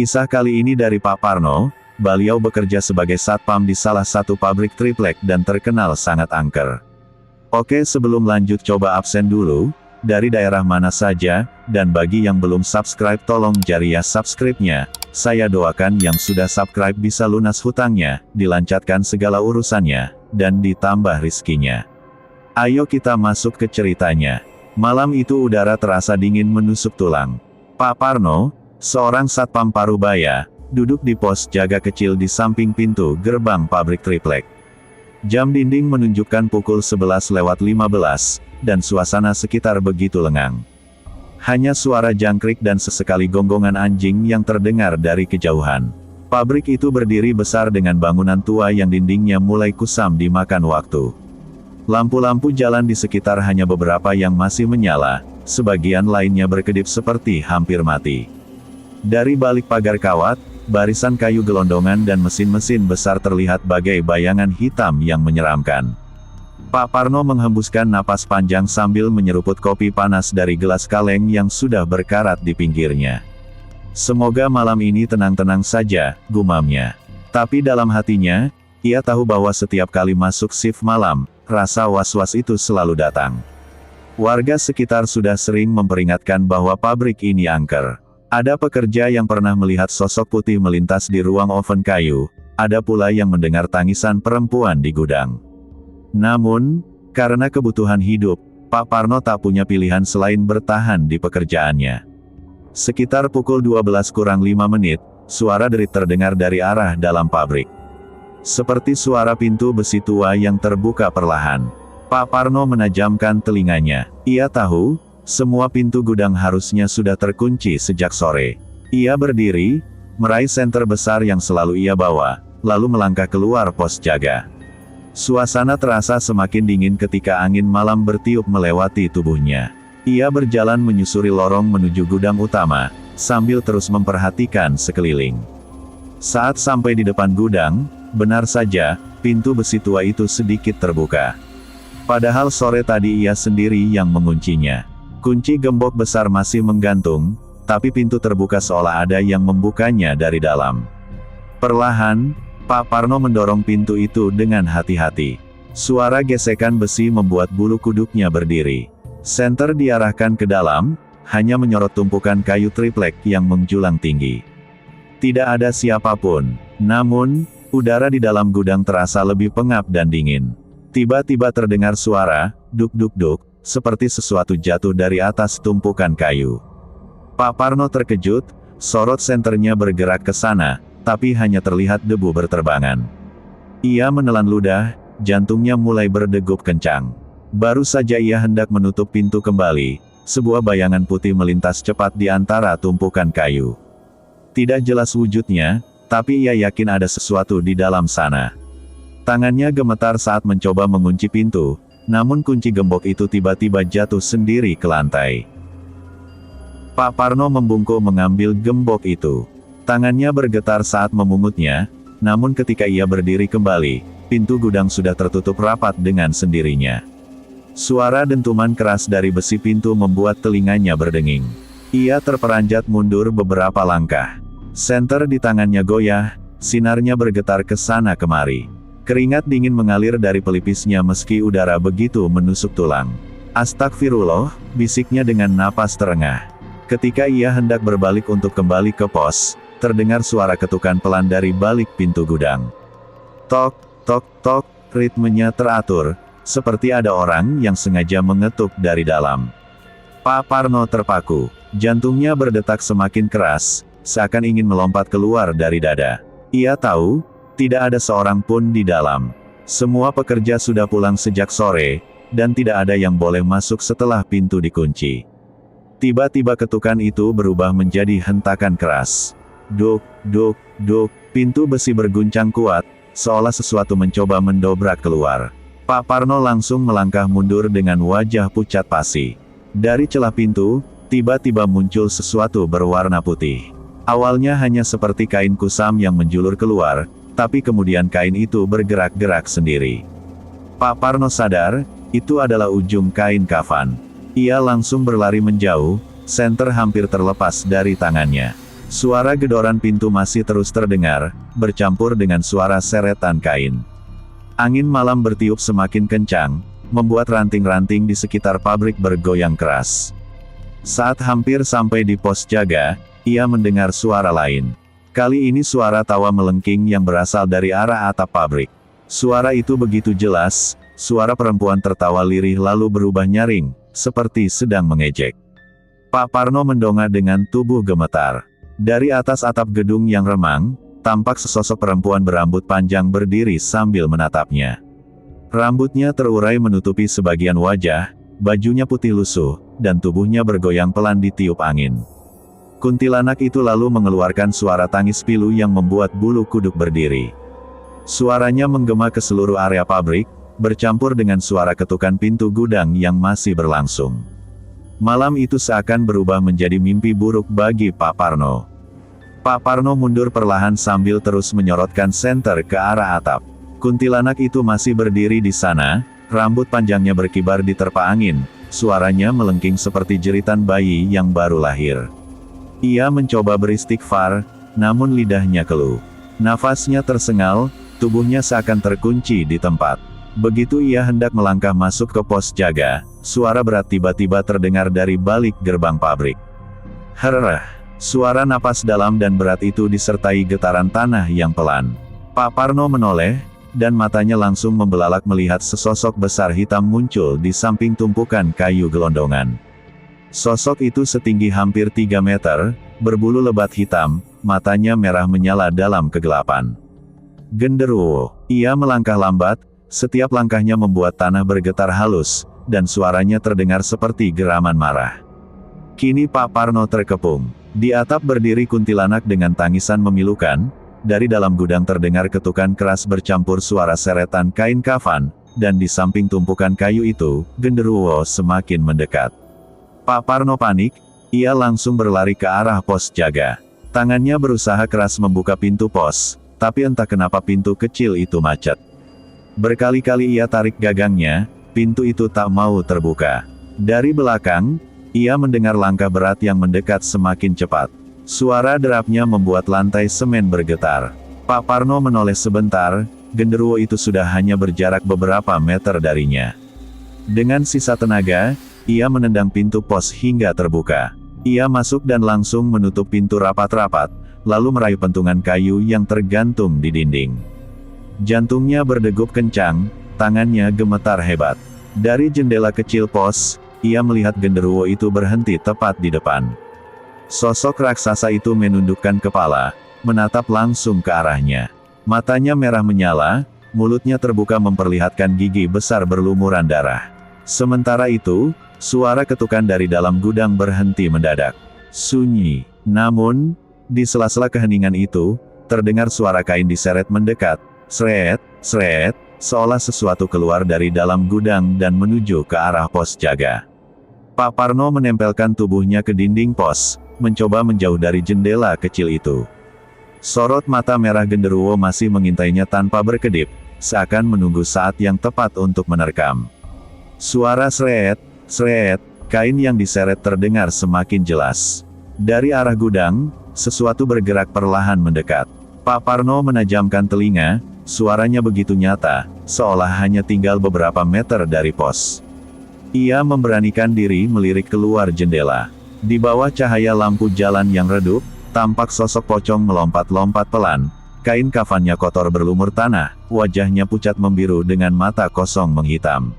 Kisah kali ini dari Pak Parno. Beliau bekerja sebagai satpam di salah satu pabrik triplek dan terkenal sangat angker. Oke, sebelum lanjut coba absen dulu, dari daerah mana saja, dan bagi yang belum subscribe tolong jariah subscribe-nya. Saya doakan yang sudah subscribe bisa lunas hutangnya, dilancarkan segala urusannya, dan ditambah rizkinya. Ayo kita masuk ke ceritanya. Malam itu udara terasa dingin menusuk tulang. Pak Parno, seorang satpam Parubaya, duduk di pos jaga kecil di samping pintu gerbang pabrik triplek. Jam dinding menunjukkan pukul 11:15, dan suasana sekitar begitu lengang. Hanya suara jangkrik dan sesekali gonggongan anjing yang terdengar dari kejauhan. Pabrik itu berdiri besar dengan bangunan tua yang dindingnya mulai kusam dimakan waktu. Lampu-lampu jalan di sekitar hanya beberapa yang masih menyala, sebagian lainnya berkedip seperti hampir mati. Dari balik pagar kawat, barisan kayu gelondongan dan mesin-mesin besar terlihat bagai bayangan hitam yang menyeramkan. Pak Parno menghembuskan napas panjang sambil menyeruput kopi panas dari gelas kaleng yang sudah berkarat di pinggirnya. Semoga malam ini tenang-tenang saja, gumamnya. Tapi dalam hatinya, ia tahu bahwa setiap kali masuk shift malam, rasa was-was itu selalu datang. Warga sekitar sudah sering memperingatkan bahwa pabrik ini angker. Ada pekerja yang pernah melihat sosok putih melintas di ruang oven kayu, ada pula yang mendengar tangisan perempuan di gudang. Namun, karena kebutuhan hidup, Pak Parno tak punya pilihan selain bertahan di pekerjaannya. Sekitar pukul 12:05, suara derit terdengar dari arah dalam pabrik. Seperti suara pintu besi tua yang terbuka perlahan. Pak Parno menajamkan telinganya. Ia tahu, semua pintu gudang harusnya sudah terkunci sejak sore. Ia berdiri, meraih senter besar yang selalu ia bawa, lalu melangkah keluar pos jaga. Suasana terasa semakin dingin ketika angin malam bertiup melewati tubuhnya. Ia berjalan menyusuri lorong menuju gudang utama, sambil terus memperhatikan sekeliling. Saat sampai di depan gudang, benar saja, pintu besi tua itu sedikit terbuka. Padahal sore tadi ia sendiri yang menguncinya. Kunci gembok besar masih menggantung, tapi pintu terbuka seolah ada yang membukanya dari dalam. Perlahan, Pak Parno mendorong pintu itu dengan hati-hati. Suara gesekan besi membuat bulu kuduknya berdiri. Senter diarahkan ke dalam, hanya menyorot tumpukan kayu triplek yang menjulang tinggi. Tidak ada siapapun, namun, udara di dalam gudang terasa lebih pengap dan dingin. Tiba-tiba terdengar suara, duk-duk-duk, seperti sesuatu jatuh dari atas tumpukan kayu. Pak Parno terkejut, sorot senternya bergerak ke sana, tapi hanya terlihat debu berterbangan. Ia menelan ludah, jantungnya mulai berdegup kencang. Baru saja ia hendak menutup pintu kembali, sebuah bayangan putih melintas cepat di antara tumpukan kayu. Tidak jelas wujudnya, tapi ia yakin ada sesuatu di dalam sana. Tangannya gemetar saat mencoba mengunci pintu, namun kunci gembok itu tiba-tiba jatuh sendiri ke lantai. Pak Parno membungkuk mengambil gembok itu. Tangannya bergetar saat memungutnya, namun ketika ia berdiri kembali, pintu gudang sudah tertutup rapat dengan sendirinya. Suara dentuman keras dari besi pintu membuat telinganya berdenging. Ia terperanjat mundur beberapa langkah. Senter di tangannya goyah, sinarnya bergetar ke sana kemari. Keringat dingin mengalir dari pelipisnya meski udara begitu menusuk tulang. Astagfirullah, bisiknya dengan napas terengah. Ketika ia hendak berbalik untuk kembali ke pos, terdengar suara ketukan pelan dari balik pintu gudang. Tok, tok, tok, ritmenya teratur, seperti ada orang yang sengaja mengetuk dari dalam. Pak Parno terpaku, jantungnya berdetak semakin keras, seakan ingin melompat keluar dari dada. Ia tahu, tidak ada seorang pun di dalam. Semua pekerja sudah pulang sejak sore, dan tidak ada yang boleh masuk setelah pintu dikunci. Tiba-tiba ketukan itu berubah menjadi hentakan keras. Duk, duk, duk, pintu besi berguncang kuat, seolah sesuatu mencoba mendobrak keluar. Pak Parno langsung melangkah mundur dengan wajah pucat pasi. Dari celah pintu, tiba-tiba muncul sesuatu berwarna putih. Awalnya hanya seperti kain kusam yang menjulur keluar, tapi kemudian kain itu bergerak-gerak sendiri. Pak Parno sadar, itu adalah ujung kain kafan. Ia langsung berlari menjauh, senter hampir terlepas dari tangannya. Suara gedoran pintu masih terus terdengar, bercampur dengan suara seretan kain. Angin malam bertiup semakin kencang, membuat ranting-ranting di sekitar pabrik bergoyang keras. Saat hampir sampai di pos jaga, ia mendengar suara lain. Kali ini suara tawa melengking yang berasal dari arah atap pabrik. Suara itu begitu jelas, suara perempuan tertawa lirih lalu berubah nyaring, seperti sedang mengejek. Pak Parno mendongak dengan tubuh gemetar. Dari atas atap gedung yang remang, tampak sesosok perempuan berambut panjang berdiri sambil menatapnya. Rambutnya terurai menutupi sebagian wajah, bajunya putih lusuh, dan tubuhnya bergoyang pelan ditiup angin. Kuntilanak itu lalu mengeluarkan suara tangis pilu yang membuat bulu kuduk berdiri. Suaranya menggema ke seluruh area pabrik, bercampur dengan suara ketukan pintu gudang yang masih berlangsung. Malam itu seakan berubah menjadi mimpi buruk bagi Pak Parno. Pak Parno mundur perlahan sambil terus menyorotkan senter ke arah atap. Kuntilanak itu masih berdiri di sana, rambut panjangnya berkibar diterpa angin, suaranya melengking seperti jeritan bayi yang baru lahir. Ia mencoba beristighfar, namun lidahnya keluh. Nafasnya tersengal, tubuhnya seakan terkunci di tempat. Begitu ia hendak melangkah masuk ke pos jaga, suara berat tiba-tiba terdengar dari balik gerbang pabrik. Herreh! Suara napas dalam dan berat itu disertai getaran tanah yang pelan. Pak Parno menoleh, dan matanya langsung membelalak melihat sesosok besar hitam muncul di samping tumpukan kayu gelondongan. Sosok itu setinggi hampir 3 meter, berbulu lebat hitam, matanya merah menyala dalam kegelapan. Genderuwo. Ia melangkah lambat, setiap langkahnya membuat tanah bergetar halus, dan suaranya terdengar seperti geraman marah. Kini Pak Parno terkepung. Di atap berdiri kuntilanak dengan tangisan memilukan, dari dalam gudang terdengar ketukan keras bercampur suara seretan kain kafan, dan di samping tumpukan kayu itu, genderuwo semakin mendekat. Pak Parno panik, ia langsung berlari ke arah pos jaga. Tangannya berusaha keras membuka pintu pos, tapi entah kenapa pintu kecil itu macet. Berkali-kali ia tarik gagangnya, pintu itu tak mau terbuka. Dari belakang, ia mendengar langkah berat yang mendekat semakin cepat. Suara derapnya membuat lantai semen bergetar. Pak Parno menoleh sebentar, genderuwo itu sudah hanya berjarak beberapa meter darinya. Dengan sisa tenaga, ia menendang pintu pos hingga terbuka. Ia masuk dan langsung menutup pintu rapat-rapat, lalu meraih pentungan kayu yang tergantung di dinding. Jantungnya berdegup kencang, tangannya gemetar hebat. Dari jendela kecil pos, ia melihat genderuwo itu berhenti tepat di depan. Sosok raksasa itu menundukkan kepala, menatap langsung ke arahnya. Matanya merah menyala, mulutnya terbuka memperlihatkan gigi besar berlumuran darah. Sementara itu, suara ketukan dari dalam gudang berhenti mendadak. Sunyi. Namun, di sela-sela keheningan itu, terdengar suara kain diseret mendekat. Sret, sret, seolah sesuatu keluar dari dalam gudang dan menuju ke arah pos jaga. Pak Parno menempelkan tubuhnya ke dinding pos, mencoba menjauh dari jendela kecil itu. Sorot mata merah genderuwo masih mengintainya tanpa berkedip, seakan menunggu saat yang tepat untuk menerkam. Suara sret, sret, kain yang diseret terdengar semakin jelas. Dari arah gudang, sesuatu bergerak perlahan mendekat. Pak Parno menajamkan telinga, suaranya begitu nyata, seolah hanya tinggal beberapa meter dari pos. Ia memberanikan diri melirik keluar jendela. Di bawah cahaya lampu jalan yang redup, tampak sosok pocong melompat-lompat pelan. Kain kafannya kotor berlumur tanah, wajahnya pucat membiru dengan mata kosong menghitam.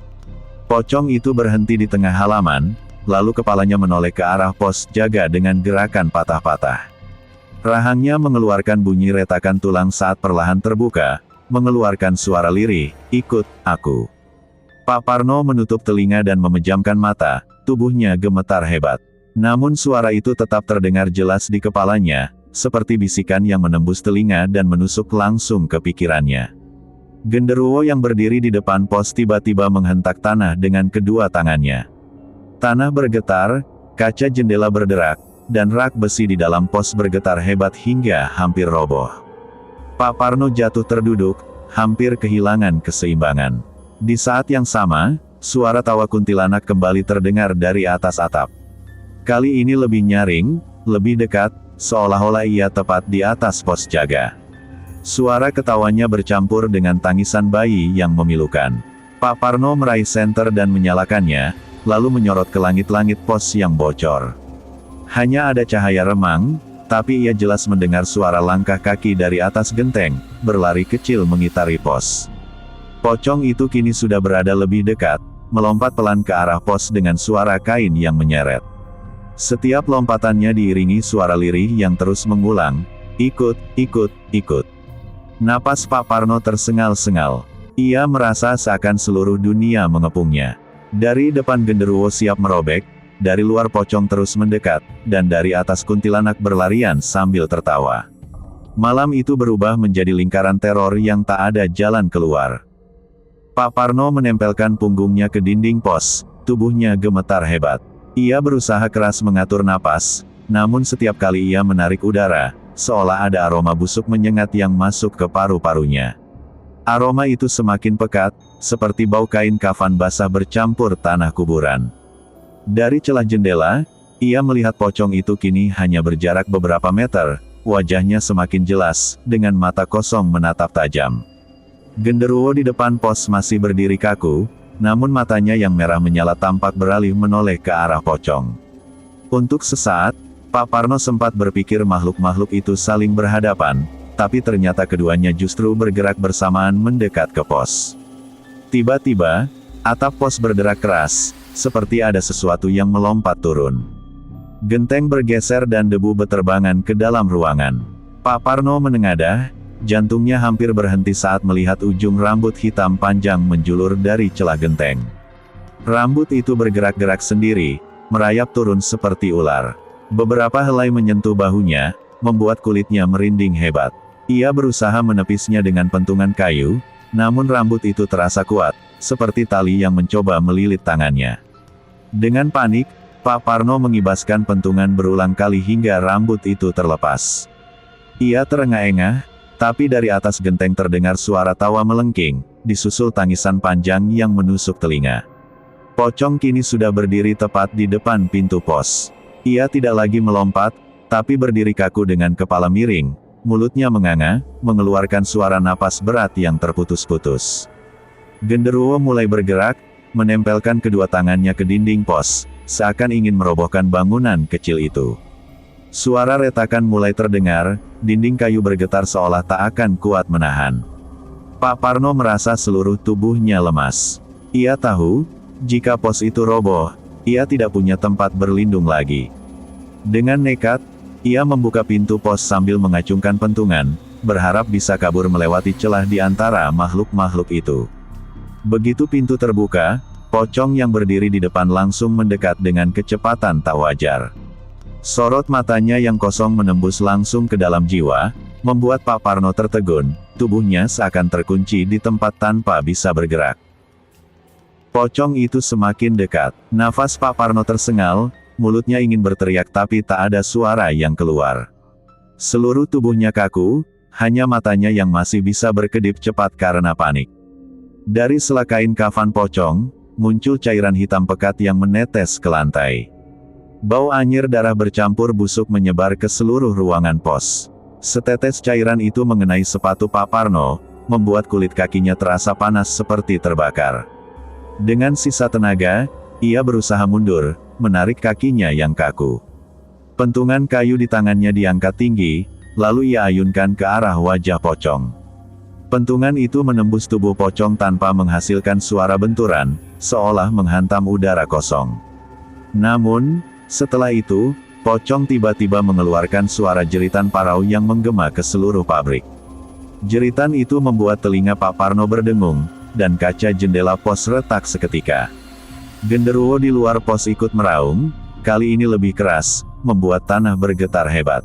Pocong itu berhenti di tengah halaman, lalu kepalanya menoleh ke arah pos jaga dengan gerakan patah-patah. Rahangnya mengeluarkan bunyi retakan tulang saat perlahan terbuka, mengeluarkan suara lirih, "Ikut aku." Pak Parno menutup telinga dan memejamkan mata, tubuhnya gemetar hebat. Namun suara itu tetap terdengar jelas di kepalanya, seperti bisikan yang menembus telinga dan menusuk langsung ke pikirannya. Genderuwo yang berdiri di depan pos tiba-tiba menghentak tanah dengan kedua tangannya. Tanah bergetar, kaca jendela berderak, dan rak besi di dalam pos bergetar hebat hingga hampir roboh. Pak Parno jatuh terduduk, hampir kehilangan keseimbangan. Di saat yang sama, suara tawa kuntilanak kembali terdengar dari atas atap. Kali ini lebih nyaring, lebih dekat, seolah-olah ia tepat di atas pos jaga. Suara ketawanya bercampur dengan tangisan bayi yang memilukan. Pak Parno meraih senter dan menyalakannya, lalu menyorot ke langit-langit pos yang bocor. Hanya ada cahaya remang, tapi ia jelas mendengar suara langkah kaki dari atas genteng, berlari kecil mengitari pos. Pocong itu kini sudah berada lebih dekat, melompat pelan ke arah pos dengan suara kain yang menyeret. Setiap lompatannya diiringi suara lirih yang terus mengulang, ikut, ikut, ikut. Napas Pak Parno tersengal-sengal. Ia merasa seakan seluruh dunia mengepungnya. Dari depan genderuwo siap merobek, dari luar pocong terus mendekat, dan dari atas kuntilanak berlarian sambil tertawa. Malam itu berubah menjadi lingkaran teror yang tak ada jalan keluar. Pak Parno menempelkan punggungnya ke dinding pos, tubuhnya gemetar hebat. Ia berusaha keras mengatur napas, namun setiap kali ia menarik udara, seolah ada aroma busuk menyengat yang masuk ke paru-parunya. Aroma itu semakin pekat, seperti bau kain kafan basah bercampur tanah kuburan. Dari celah jendela, ia melihat pocong itu kini hanya berjarak beberapa meter, wajahnya semakin jelas, dengan mata kosong menatap tajam. Genderuwo di depan pos masih berdiri kaku, namun matanya yang merah menyala tampak beralih menoleh ke arah pocong. Untuk sesaat, Pak Parno sempat berpikir makhluk-makhluk itu saling berhadapan, tapi ternyata keduanya justru bergerak bersamaan mendekat ke pos. Tiba-tiba, atap pos berderak keras, seperti ada sesuatu yang melompat turun. Genteng bergeser dan debu beterbangan ke dalam ruangan. Pak Parno menengadah, jantungnya hampir berhenti saat melihat ujung rambut hitam panjang menjulur dari celah genteng. Rambut itu bergerak-gerak sendiri, merayap turun seperti ular. Beberapa helai menyentuh bahunya, membuat kulitnya merinding hebat. Ia berusaha menepisnya dengan pentungan kayu, namun rambut itu terasa kuat, seperti tali yang mencoba melilit tangannya. Dengan panik, Pak Parno mengibaskan pentungan berulang kali hingga rambut itu terlepas. Ia terengah-engah, tapi dari atas genteng terdengar suara tawa melengking, disusul tangisan panjang yang menusuk telinga. Pocong kini sudah berdiri tepat di depan pintu pos. Ia tidak lagi melompat, tapi berdiri kaku dengan kepala miring, mulutnya menganga, mengeluarkan suara napas berat yang terputus-putus. Genderuwo mulai bergerak, menempelkan kedua tangannya ke dinding pos, seakan ingin merobohkan bangunan kecil itu. Suara retakan mulai terdengar, dinding kayu bergetar seolah tak akan kuat menahan. Pak Parno merasa seluruh tubuhnya lemas. Ia tahu, jika pos itu roboh, ia tidak punya tempat berlindung lagi. Dengan nekat, ia membuka pintu pos sambil mengacungkan pentungan, berharap bisa kabur melewati celah di antara makhluk-makhluk itu. Begitu pintu terbuka, pocong yang berdiri di depan langsung mendekat dengan kecepatan tak wajar. Sorot matanya yang kosong menembus langsung ke dalam jiwa, membuat Pak Parno tertegun, tubuhnya seakan terkunci di tempat tanpa bisa bergerak. Pocong itu semakin dekat. Nafas Pak Parno tersengal, mulutnya ingin berteriak tapi tak ada suara yang keluar. Seluruh tubuhnya kaku, hanya matanya yang masih bisa berkedip cepat karena panik. Dari sela kain kafan pocong, muncul cairan hitam pekat yang menetes ke lantai. Bau anyir darah bercampur busuk menyebar ke seluruh ruangan pos. Setetes cairan itu mengenai sepatu Pak Parno, membuat kulit kakinya terasa panas seperti terbakar. Dengan sisa tenaga, ia berusaha mundur, menarik kakinya yang kaku. Pentungan kayu di tangannya diangkat tinggi, lalu ia ayunkan ke arah wajah pocong. Pentungan itu menembus tubuh pocong tanpa menghasilkan suara benturan, seolah menghantam udara kosong. Namun, setelah itu, pocong tiba-tiba mengeluarkan suara jeritan parau yang menggema ke seluruh pabrik. Jeritan itu membuat telinga Pak Parno berdengung, dan kaca jendela pos retak seketika. Genderuwo di luar pos ikut meraung, kali ini lebih keras, membuat tanah bergetar hebat.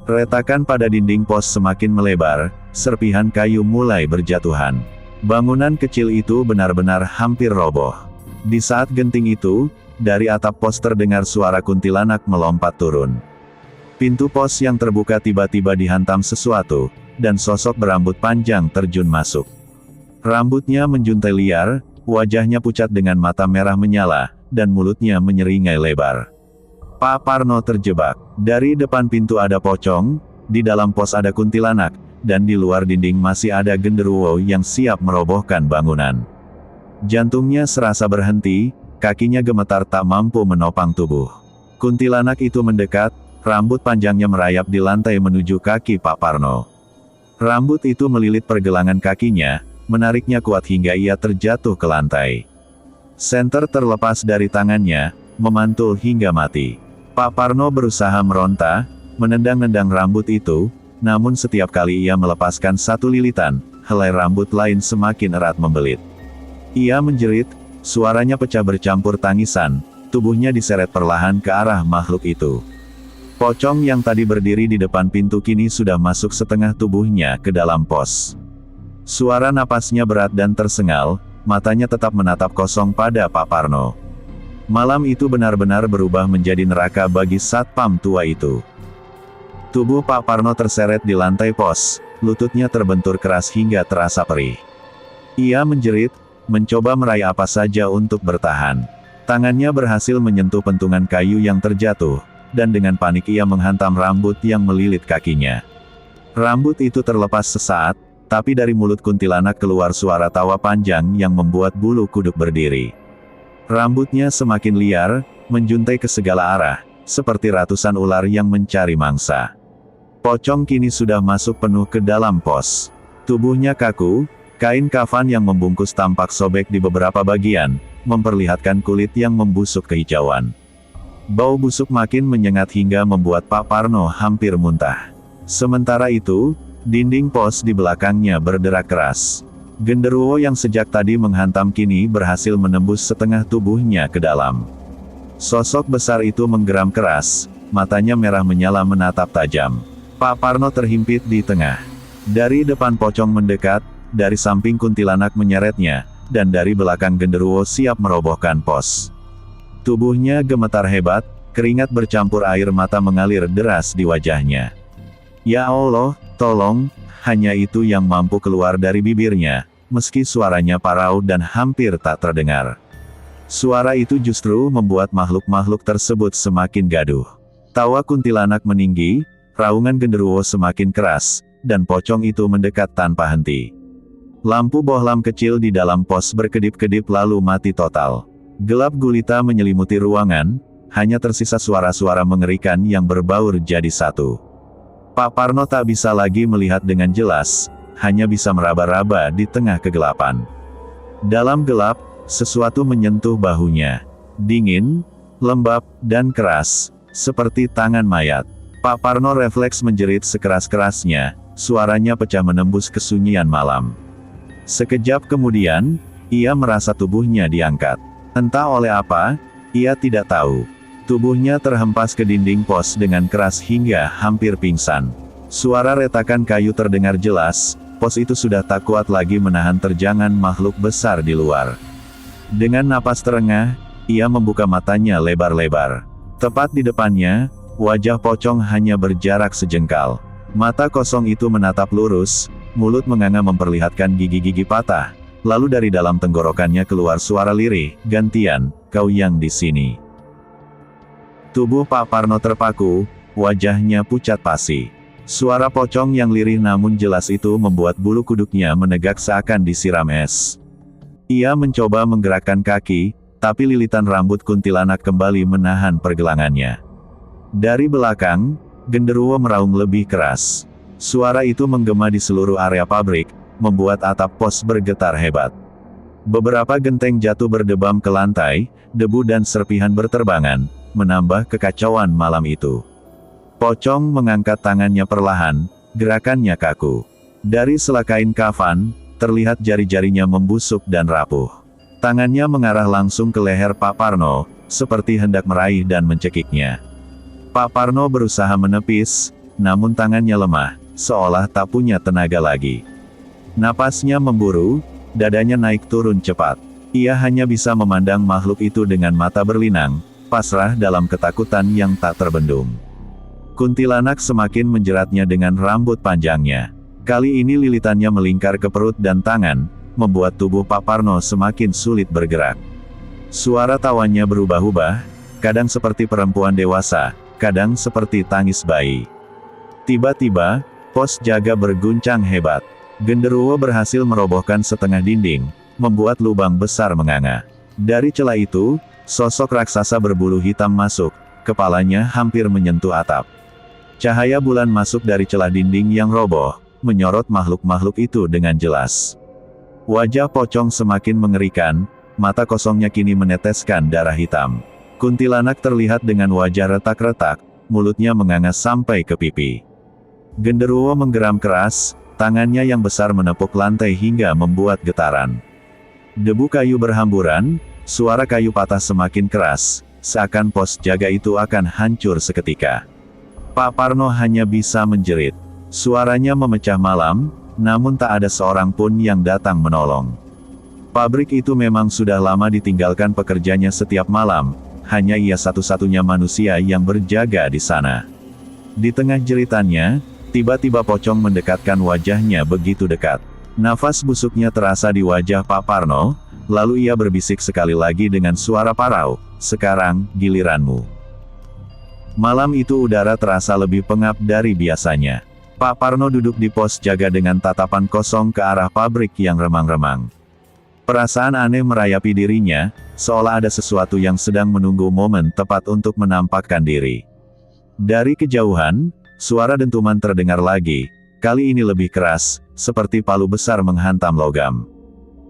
Retakan pada dinding pos semakin melebar, serpihan kayu mulai berjatuhan. Bangunan kecil itu benar-benar hampir roboh. Di saat genting itu, dari atap pos terdengar suara kuntilanak melompat turun. Pintu pos yang terbuka tiba-tiba dihantam sesuatu, dan sosok berambut panjang terjun masuk. Rambutnya menjuntai liar, wajahnya pucat dengan mata merah menyala, dan mulutnya menyeringai lebar. Pak Parno terjebak. Dari depan pintu ada pocong, di dalam pos ada kuntilanak, dan di luar dinding masih ada genderuwo yang siap merobohkan bangunan. Jantungnya serasa berhenti, kakinya gemetar tak mampu menopang tubuh. Kuntilanak itu mendekat, rambut panjangnya merayap di lantai menuju kaki Pak Parno. Rambut itu melilit pergelangan kakinya, menariknya kuat hingga ia terjatuh ke lantai. Senter terlepas dari tangannya, memantul hingga mati. Pak Parno berusaha meronta, menendang-nendang rambut itu, namun setiap kali ia melepaskan satu lilitan, helai rambut lain semakin erat membelit. Ia menjerit, suaranya pecah bercampur tangisan, tubuhnya diseret perlahan ke arah makhluk itu. Pocong yang tadi berdiri di depan pintu kini sudah masuk setengah tubuhnya ke dalam pos. Suara napasnya berat dan tersengal, matanya tetap menatap kosong pada Pak Parno. Malam itu benar-benar berubah menjadi neraka bagi satpam tua itu. Tubuh Pak Parno terseret di lantai pos, lututnya terbentur keras hingga terasa perih. Ia menjerit, mencoba meraih apa saja untuk bertahan. Tangannya berhasil menyentuh pentungan kayu yang terjatuh, dan dengan panik ia menghantam rambut yang melilit kakinya. Rambut itu terlepas sesaat, tapi dari mulut kuntilanak keluar suara tawa panjang yang membuat bulu kuduk berdiri. Rambutnya semakin liar, menjuntai ke segala arah, seperti ratusan ular yang mencari mangsa. Pocong kini sudah masuk penuh ke dalam pos. Tubuhnya kaku, kain kafan yang membungkus tampak sobek di beberapa bagian, memperlihatkan kulit yang membusuk kehijauan. Bau busuk makin menyengat hingga membuat Pak Parno hampir muntah. Sementara itu, dinding pos di belakangnya berderak keras. Genderuwo yang sejak tadi menghantam kini berhasil menembus setengah tubuhnya ke dalam. Sosok besar itu menggeram keras, matanya merah menyala menatap tajam. Pak Parno terhimpit di tengah. Dari depan pocong mendekat, dari samping kuntilanak menyeretnya, dan dari belakang genderuwo siap merobohkan pos. Tubuhnya gemetar hebat, keringat bercampur air mata mengalir deras di wajahnya. Ya Allah, tolong, hanya itu yang mampu keluar dari bibirnya, meski suaranya parau dan hampir tak terdengar. Suara itu justru membuat makhluk-makhluk tersebut semakin gaduh. Tawa kuntilanak meninggi, raungan genderuwo semakin keras, dan pocong itu mendekat tanpa henti. Lampu bohlam kecil di dalam pos berkedip-kedip lalu mati total. Gelap gulita menyelimuti ruangan, hanya tersisa suara-suara mengerikan yang berbaur jadi satu. Pak Parno tak bisa lagi melihat dengan jelas, hanya bisa meraba-raba di tengah kegelapan. Dalam gelap, sesuatu menyentuh bahunya. Dingin, lembab, dan keras, seperti tangan mayat. Pak Parno refleks menjerit sekeras-kerasnya, suaranya pecah menembus kesunyian malam. Sekejap kemudian, ia merasa tubuhnya diangkat. Entah oleh apa, ia tidak tahu. Tubuhnya terhempas ke dinding pos dengan keras hingga hampir pingsan. Suara retakan kayu terdengar jelas, pos itu sudah tak kuat lagi menahan terjangan makhluk besar di luar. Dengan napas terengah, ia membuka matanya lebar-lebar. Tepat di depannya, wajah pocong hanya berjarak sejengkal. Mata kosong itu menatap lurus, mulut menganga memperlihatkan gigi-gigi patah. Lalu dari dalam tenggorokannya keluar suara lirih, gantian, kau yang di sini. Tubuh Pak Parno terpaku, wajahnya pucat pasi. Suara pocong yang lirih namun jelas itu membuat bulu kuduknya menegak seakan disiram es. Ia mencoba menggerakkan kaki, tapi lilitan rambut kuntilanak kembali menahan pergelangannya. Dari belakang, genderuwo meraung lebih keras. Suara itu menggema di seluruh area pabrik, membuat atap pos bergetar hebat. Beberapa genteng jatuh berdebam ke lantai, debu dan serpihan berterbangan, menambah kekacauan malam itu. Pocong mengangkat tangannya perlahan, gerakannya kaku. Dari sela kain kafan, terlihat jari-jarinya membusuk dan rapuh. Tangannya mengarah langsung ke leher Pak Parno, seperti hendak meraih dan mencekiknya. Pak Parno berusaha menepis, namun tangannya lemah, seolah tak punya tenaga lagi. Napasnya memburu, dadanya naik turun cepat. Ia hanya bisa memandang makhluk itu dengan mata berlinang, pasrah dalam ketakutan yang tak terbendung. Kuntilanak semakin menjeratnya dengan rambut panjangnya. Kali ini lilitannya melingkar ke perut dan tangan, membuat tubuh Pak Parno semakin sulit bergerak. Suara tawanya berubah-ubah, kadang seperti perempuan dewasa, kadang seperti tangis bayi. Tiba-tiba, pos jaga berguncang hebat. Genderuwo berhasil merobohkan setengah dinding, membuat lubang besar menganga. Dari celah itu, sosok raksasa berbulu hitam masuk, kepalanya hampir menyentuh atap. Cahaya bulan masuk dari celah dinding yang roboh, menyorot makhluk-makhluk itu dengan jelas. Wajah pocong semakin mengerikan, mata kosongnya kini meneteskan darah hitam. Kuntilanak terlihat dengan wajah retak-retak, mulutnya menganga sampai ke pipi. Genderuwo menggeram keras, tangannya yang besar menepuk lantai hingga membuat getaran. Debu kayu berhamburan, suara kayu patah semakin keras, seakan pos jaga itu akan hancur seketika. Pak Parno hanya bisa menjerit. Suaranya memecah malam, namun tak ada seorang pun yang datang menolong. Pabrik itu memang sudah lama ditinggalkan pekerjanya setiap malam, hanya ia satu-satunya manusia yang berjaga di sana. Di tengah jeritannya, tiba-tiba pocong mendekatkan wajahnya begitu dekat. Nafas busuknya terasa di wajah Pak Parno, lalu ia berbisik sekali lagi dengan suara parau, "Sekarang, giliranmu." Malam itu udara terasa lebih pengap dari biasanya. Pak Parno duduk di pos jaga dengan tatapan kosong ke arah pabrik yang remang-remang. Perasaan aneh merayapi dirinya, seolah ada sesuatu yang sedang menunggu momen tepat untuk menampakkan diri. Dari kejauhan, suara dentuman terdengar lagi, kali ini lebih keras, seperti palu besar menghantam logam.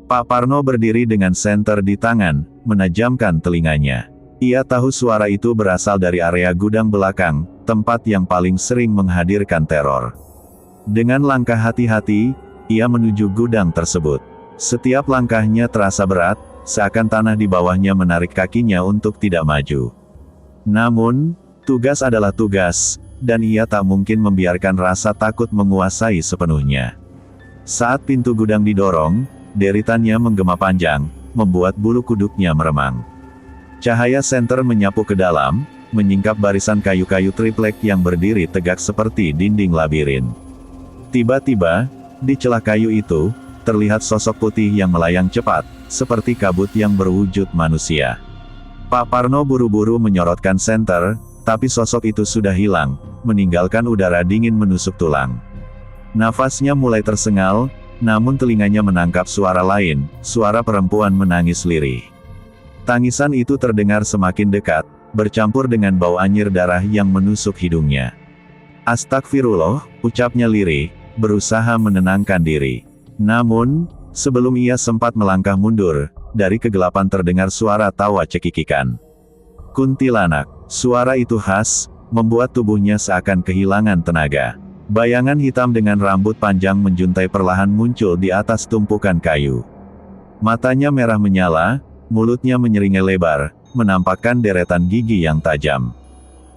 Pak Parno berdiri dengan senter di tangan, menajamkan telinganya. Ia tahu suara itu berasal dari area gudang belakang, tempat yang paling sering menghadirkan teror. Dengan langkah hati-hati, ia menuju gudang tersebut. Setiap langkahnya terasa berat, seakan tanah di bawahnya menarik kakinya untuk tidak maju. Namun, tugas adalah tugas, dan ia tak mungkin membiarkan rasa takut menguasai sepenuhnya. Saat pintu gudang didorong, deritannya menggema panjang, membuat bulu kuduknya meremang. Cahaya senter menyapu ke dalam, menyingkap barisan kayu-kayu triplek yang berdiri tegak seperti dinding labirin. Tiba-tiba, di celah kayu itu, terlihat sosok putih yang melayang cepat, seperti kabut yang berwujud manusia. Pak Parno buru-buru menyorotkan senter, tapi sosok itu sudah hilang, meninggalkan udara dingin menusuk tulang. Nafasnya mulai tersengal, namun telinganya menangkap suara lain, suara perempuan menangis lirih. Tangisan itu terdengar semakin dekat, bercampur dengan bau anyir darah yang menusuk hidungnya. "Astagfirullah," ucapnya lirih, berusaha menenangkan diri. Namun, sebelum ia sempat melangkah mundur, dari kegelapan terdengar suara tawa cekikikan. "Kuntilanak." Suara itu khas, membuat tubuhnya seakan kehilangan tenaga. Bayangan hitam dengan rambut panjang menjuntai perlahan muncul di atas tumpukan kayu. Matanya merah menyala, mulutnya menyeringai lebar, menampakkan deretan gigi yang tajam.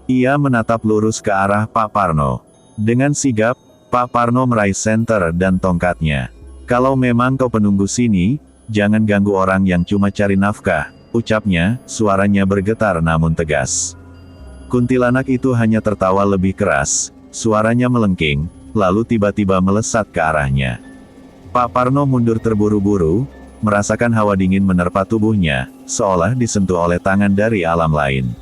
Ia menatap lurus ke arah Pak Parno. Dengan sigap, Pak Parno meraih senter dan tongkatnya. "Kalau memang kau penunggu sini, jangan ganggu orang yang cuma cari nafkah," ucapnya, suaranya bergetar namun tegas. Kuntilanak itu hanya tertawa lebih keras, suaranya melengking, lalu tiba-tiba melesat ke arahnya. Pak Parno mundur terburu-buru, merasakan hawa dingin menerpa tubuhnya, seolah disentuh oleh tangan dari alam lain.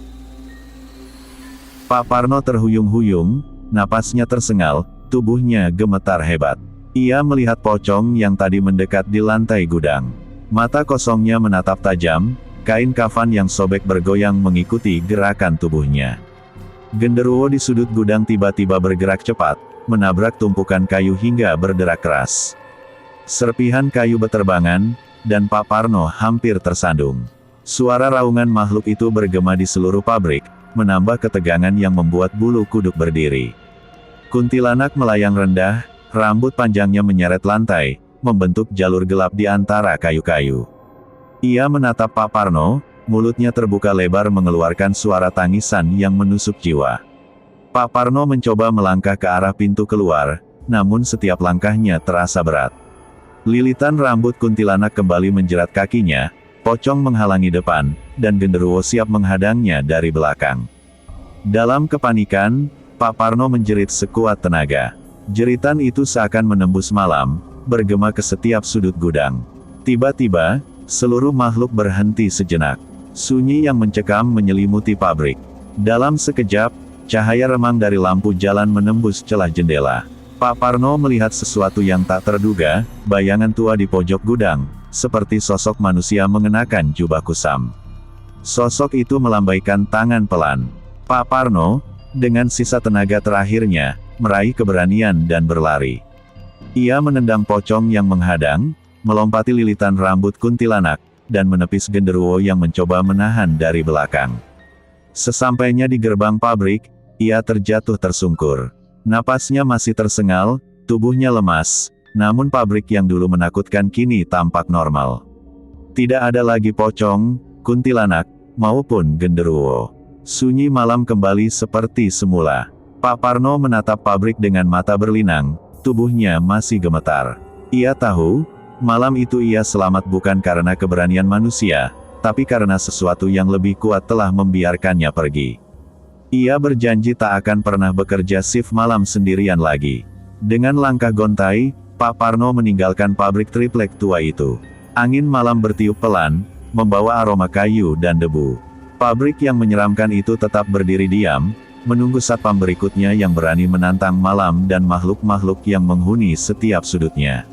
Pak Parno terhuyung-huyung, napasnya tersengal, tubuhnya gemetar hebat. Ia melihat pocong yang tadi mendekat di lantai gudang. Mata kosongnya menatap tajam, kain kafan yang sobek bergoyang mengikuti gerakan tubuhnya. Genderuwo di sudut gudang tiba-tiba bergerak cepat, menabrak tumpukan kayu hingga berderak keras. Serpihan kayu beterbangan, dan Pak Parno hampir tersandung. Suara raungan makhluk itu bergema di seluruh pabrik, menambah ketegangan yang membuat bulu kuduk berdiri. Kuntilanak melayang rendah, rambut panjangnya menyeret lantai, membentuk jalur gelap di antara kayu-kayu. Ia menatap Pak Parno, mulutnya terbuka lebar mengeluarkan suara tangisan yang menusuk jiwa. Pak Parno mencoba melangkah ke arah pintu keluar, namun setiap langkahnya terasa berat. Lilitan rambut kuntilanak kembali menjerat kakinya, pocong menghalangi depan, dan genderuwo siap menghadangnya dari belakang. Dalam kepanikan, Pak Parno menjerit sekuat tenaga. Jeritan itu seakan menembus malam, bergema ke setiap sudut gudang. Tiba-tiba, seluruh makhluk berhenti sejenak. Sunyi yang mencekam menyelimuti pabrik. Dalam sekejap, cahaya remang dari lampu jalan menembus celah jendela. Pak Parno melihat sesuatu yang tak terduga, bayangan tua di pojok gudang, seperti sosok manusia mengenakan jubah kusam. Sosok itu melambaikan tangan pelan. Pak Parno, dengan sisa tenaga terakhirnya, meraih keberanian dan berlari. Ia menendang pocong yang menghadang, melompati lilitan rambut kuntilanak, dan menepis genderuwo yang mencoba menahan dari belakang. Sesampainya di gerbang pabrik, ia terjatuh tersungkur. Napasnya masih tersengal, tubuhnya lemas, namun pabrik yang dulu menakutkan kini tampak normal. Tidak ada lagi pocong, kuntilanak, maupun genderuwo. Sunyi malam kembali seperti semula. Pak Parno menatap pabrik dengan mata berlinang, tubuhnya masih gemetar. Ia tahu, malam itu ia selamat bukan karena keberanian manusia, tapi karena sesuatu yang lebih kuat telah membiarkannya pergi. Ia berjanji tak akan pernah bekerja shift malam sendirian lagi. Dengan langkah gontai, Pak Parno meninggalkan pabrik triplek tua itu. Angin malam bertiup pelan, membawa aroma kayu dan debu. Pabrik yang menyeramkan itu tetap berdiri diam, menunggu satpam berikutnya yang berani menantang malam dan makhluk-makhluk yang menghuni setiap sudutnya.